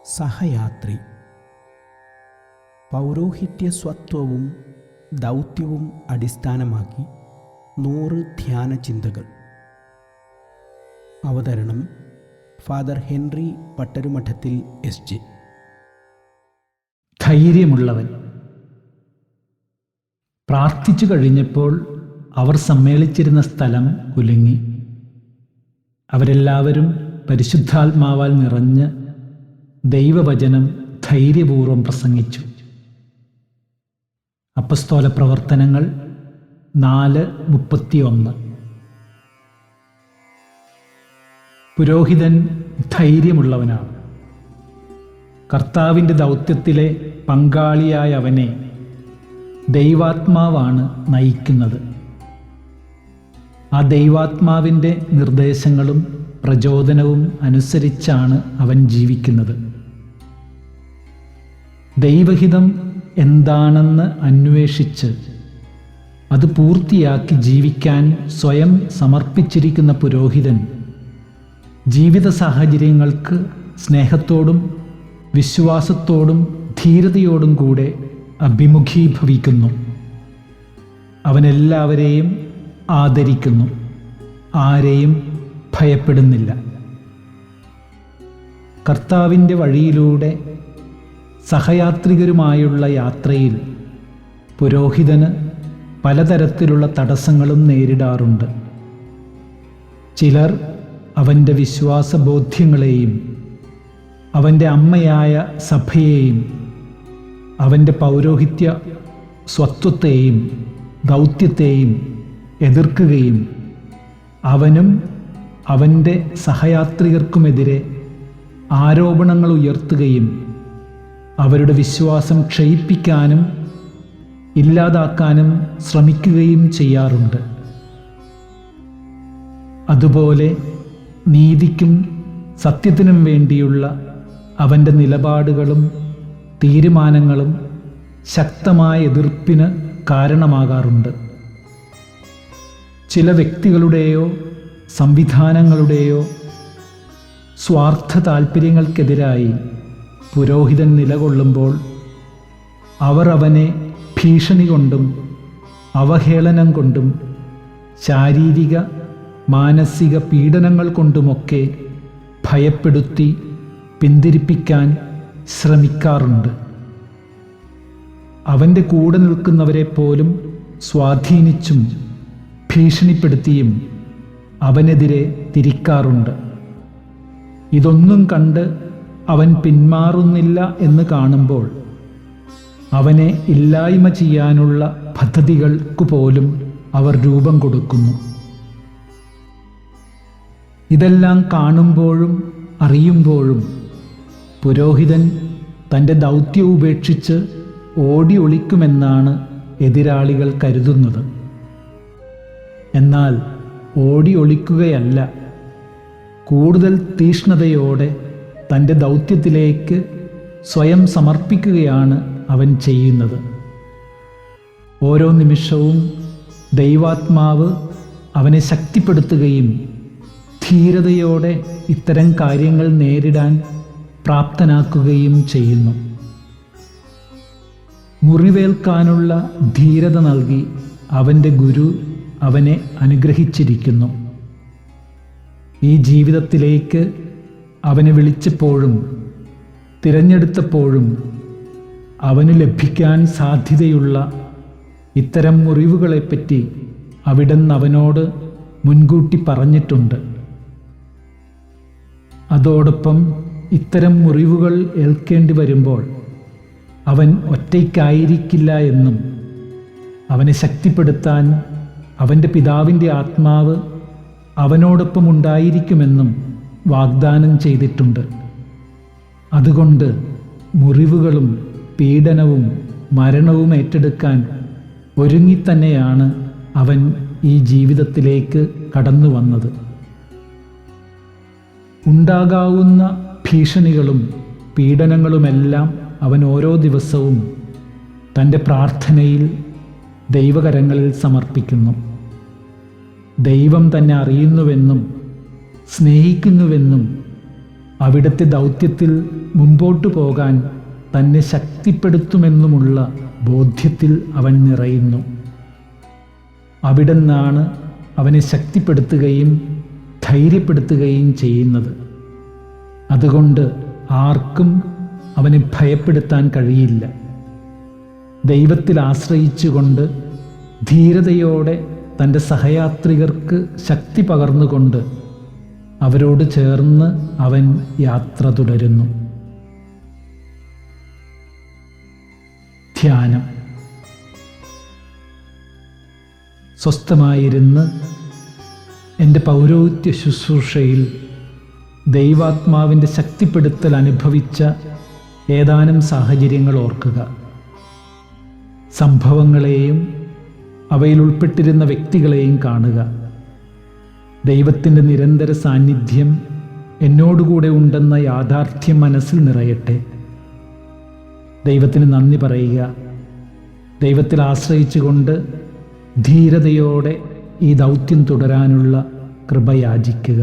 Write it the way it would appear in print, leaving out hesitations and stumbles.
സഹയാത്രി. പൗരോഹിത്യ സ്വത്വവും ദൗത്യവും അടിസ്ഥാനമാക്കി 100 ധ്യാന ചിന്തകൾ. അവതരണം ഫാദർ ഹെൻറി പട്ടരുമഠത്തിൽ എസ്.ജെ. ധൈര്യമുള്ളവൻ. പ്രാർത്ഥിച്ചു കഴിഞ്ഞപ്പോൾ അവർ സമ്മേളിച്ചിരുന്ന സ്ഥലം കുലുങ്ങി. അവരെല്ലാവരും പരിശുദ്ധാത്മാവാൽ നിറഞ്ഞ് ദൈവവചനം ധൈര്യപൂർവ്വം പ്രസംഗിച്ചു. അപ്പസ്തോല പ്രവർത്തനങ്ങൾ 4:31. പുരോഹിതൻ ധൈര്യമുള്ളവനാണ്. കർത്താവിൻ്റെ ദൗത്യത്തിലെ പങ്കാളിയായ അവനെ ദൈവാത്മാവാണ് നയിക്കുന്നത്. ആ ദൈവാത്മാവിൻ്റെ നിർദ്ദേശങ്ങളും പ്രചോദനവും അനുസരിച്ചാണ് അവൻ ജീവിക്കുന്നത്. ദൈവഹിതം എന്താണെന്ന് അന്വേഷിച്ച് അത് പൂർത്തിയാക്കി ജീവിക്കാൻ സ്വയം സമർപ്പിച്ചിരിക്കുന്ന പുരോഹിതൻ ജീവിത സാഹചര്യങ്ങൾക്ക് സ്നേഹത്തോടും വിശ്വാസത്തോടും ധീരതയോടും കൂടെ അഭിമുഖീഭവിക്കുന്നു. അവനെല്ലാവരെയും ആദരിക്കുന്നു, ആരെയും ഭയപ്പെടുന്നില്ല. കർത്താവിൻ്റെ വഴിയിലൂടെ സഹയാത്രികരുമായുള്ള യാത്രയിൽ പുരോഹിതന് പലതരത്തിലുള്ള തടസ്സങ്ങളും നേരിടാറുണ്ട്. ചിലർ അവൻ്റെ വിശ്വാസബോധ്യങ്ങളെയും അവൻ്റെ അമ്മയായ സഭയെയും അവൻ്റെ പൗരോഹിത്യ സ്വത്വത്തെയും ദൗത്യത്തെയും എതിർക്കുകയും അവനും അവൻ്റെ സഹയാത്രികർക്കുമെതിരെ ആരോപണങ്ങൾ ഉയർത്തുകയും അവരുടെ വിശ്വാസം ക്ഷയിപ്പിക്കാനും ഇല്ലാതാക്കാനും ശ്രമിക്കുകയും ചെയ്യാറുണ്ട്. അതുപോലെ നീതിക്കും സത്യത്തിനും വേണ്ടിയുള്ള അവൻ്റെ നിലപാടുകളും തീരുമാനങ്ങളും ശക്തമായ എതിർപ്പിന് കാരണമാകാറുണ്ട്. ചില വ്യക്തികളുടെയോ സംവിധാനങ്ങളുടെയോ സ്വാർത്ഥ താൽപ്പര്യങ്ങൾക്കെതിരായി പുരോഹിതൻ നിലകൊള്ളുമ്പോൾ അവർ അവനെ ഭീഷണി കൊണ്ടും അവഹേളനം കൊണ്ടും ശാരീരിക മാനസിക പീഡനങ്ങൾ കൊണ്ടുമൊക്കെ ഭയപ്പെടുത്തി പിന്തിരിപ്പിക്കാൻ ശ്രമിക്കാറുണ്ട്. അവൻ്റെ കൂടെ നിൽക്കുന്നവരെ പോലും സ്വാധീനിച്ചും ഭീഷണിപ്പെടുത്തിയും അവനെതിരെ തിരിക്കാറുണ്ട്. ഇതൊന്നും കണ്ട് അവൻ പിന്മാറുന്നില്ല എന്ന് കാണുമ്പോൾ അവനെ ഇല്ലായ്മ ചെയ്യാനുള്ള പദ്ധതികൾക്കു പോലും അവർ രൂപം കൊടുക്കുന്നു. ഇതെല്ലാം കാണുമ്പോഴും അറിയുമ്പോഴും പുരോഹിതൻ തൻ്റെ ദൗത്യം ഉപേക്ഷിച്ച് ഓടി ഒളിക്കുമെന്നാണ് എതിരാളികൾ കരുതുന്നത്. എന്നാൽ ഓടി ഒളിക്കുകയല്ല, കൂടുതൽ തീക്ഷ്ണതയോടെ തൻ്റെ ദൗത്യത്തിലേക്ക് സ്വയം സമർപ്പിക്കുകയാണ് അവൻ ചെയ്യുന്നത്. ഓരോ നിമിഷവും ദൈവാത്മാവ് അവനെ ശക്തിപ്പെടുത്തുകയും ധീരതയോടെ ഇത്തരം കാര്യങ്ങൾ നേരിടാൻ പ്രാപ്തനാക്കുകയും ചെയ്യുന്നു. മുറിവേൽക്കാനുള്ള ധീരത നൽകി അവൻ്റെ ഗുരു അവനെ അനുഗ്രഹിച്ചിരിക്കുന്നു. ഈ ജീവിതത്തിലേക്ക് അവനെ വിളിച്ചപ്പോഴും തിരഞ്ഞെടുത്തപ്പോഴും അവന് ലഭിക്കാൻ സാധ്യതയുള്ള ഇത്തരം മുറിവുകളെപ്പറ്റി അവിടുന്ന് അവനോട് മുൻകൂട്ടി പറഞ്ഞിട്ടുണ്ട്. അതോടൊപ്പം ഇത്തരം മുറിവുകൾ ഏൽക്കേണ്ടി വരുമ്പോൾ അവൻ ഒറ്റയ്ക്കായിരിക്കില്ല എന്നും അവനെ ശക്തിപ്പെടുത്താൻ അവൻ്റെ പിതാവിൻ്റെ ആത്മാവ് അവനോടൊപ്പം ഉണ്ടായിരിക്കുമെന്നും വാഗ്ദാനം ചെയ്തിട്ടുണ്ട്. അതുകൊണ്ട് മുറിവുകളും പീഡനവും മരണവും ഏറ്റെടുക്കാൻ ഒരുങ്ങിത്തന്നെയാണ് അവൻ ഈ ജീവിതത്തിലേക്ക് കടന്നു വന്നത്. ഉണ്ടാകാവുന്ന ഭീഷണികളും പീഡനങ്ങളുമെല്ലാം അവൻ ഓരോ ദിവസവും തൻ്റെ പ്രാർത്ഥനയിൽ ദൈവകരങ്ങളിൽ സമർപ്പിക്കുന്നു. ദൈവം തന്നെ അറിയുന്നുവെന്നും സ്നേഹിക്കുന്നുവെന്നും അവിടുത്തെ ദൗത്യത്തിൽ മുമ്പോട്ടു പോകാൻ തന്നെ ശക്തിപ്പെടുത്തുമെന്നുമുള്ള ബോധ്യത്തിൽ അവൻ നിറയുന്നു. അവിടുന്നാണ് അവനെ ശക്തിപ്പെടുത്തുകയും ധൈര്യപ്പെടുത്തുകയും ചെയ്യുന്നത്. അതുകൊണ്ട് ആർക്കും അവനെ ഭയപ്പെടുത്താൻ കഴിയില്ല. ദൈവത്തിൽ ആശ്രയിച്ചുകൊണ്ട് ധീരതയോടെ തൻ്റെ സഹയാത്രികർക്ക് ശക്തി പകർന്നുകൊണ്ട് അവരോട് ചേർന്ന് അവൻ യാത്ര തുടരുന്നു. ധ്യാനം. സ്വസ്ഥമായിരുന്ന് എൻ്റെ പൗരോഹിത്യ ശുശ്രൂഷയിൽ ദൈവാത്മാവിൻ്റെ ശക്തിപ്പെടുത്തൽ അനുഭവിച്ച ഏതാനും സാഹചര്യങ്ങൾ ഓർക്കുക. സംഭവങ്ങളെയും അവയിൽ ഉൾപ്പെട്ടിരുന്ന വ്യക്തികളെയും കാണുക. ദൈവത്തിൻ്റെ നിരന്തര സാന്നിധ്യം എന്നോടുകൂടെ ഉണ്ടെന്ന യാഥാർത്ഥ്യം മനസ്സിൽ നിറയട്ടെ. ദൈവത്തിന് നന്ദി പറയുക. ദൈവത്തിൽ ആശ്രയിച്ചുകൊണ്ട് ധീരതയോടെ ഈ ദൗത്യം തുടരാനുള്ള കൃപ യാചിക്കുക.